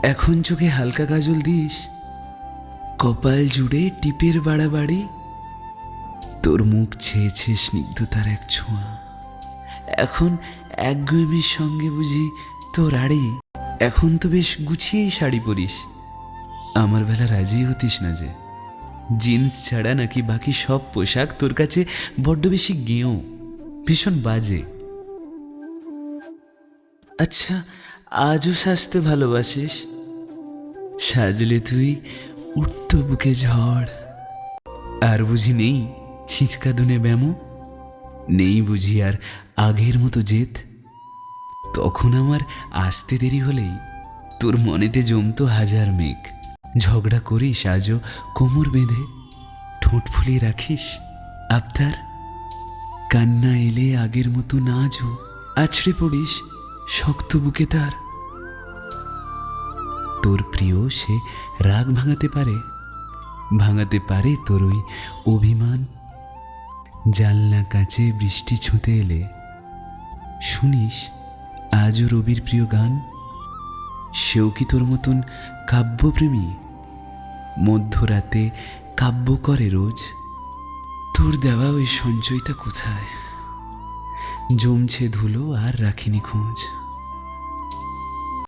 এখন চোখে হালকা কাজল দিস, কপাল জুড়ে টিপের বাড়াবাড়ি, তোর মুখ ছেয়েছে স্নিগ্ধতার এক ছোঁয়া। এখন একগুয়েমির সঙ্গে বুঝি তোর আড়ি। এখন তো বেশ গুছিয়েই শাড়ি পরিস, আমার বেলা রাজি হতিস না যে। জিন্স ছাড়া নাকি বাকি সব পোশাক তোর কাছে বড্ড বেশি গেঁয়ো, ভীষণ বাজে। আচ্ছা, আজও সাজতে ভালোবাসিস? সাজলে তুই উঠত বুকে ঝড়। আর বুঝি নেই ছিঁচকা দুনে ব্যামো, নেই বুঝি আর আগের মতো জেদ। তখন আমার আসতে দেরি হলেই তোর মনেতে জমতো হাজার মেঘ। ঝগড়া করিস আজও কোমর বেঁধে, ঠোঁট ফুলিয়ে রাখিস আবদার। কান্না এলে আগের মতো নাচও আছড়ে পড়িস শক্ত বুকে তার। তোর প্রিয় সে রাগ ভাঙাতে পারে তোর ওই অভিমান। জানলা কাছে বৃষ্টি ছুঁতে এলে শুনিস আজও রবির প্রিয় গান। সেও কি তোর মতন কাব্যপ্রেমী? মধ্যরাতে কাব্য করে রোজ। তোর দেওয়া ওই সঞ্চয়টা কোথায়? জমছে ধুলো আর রাখিনি খোঁজ।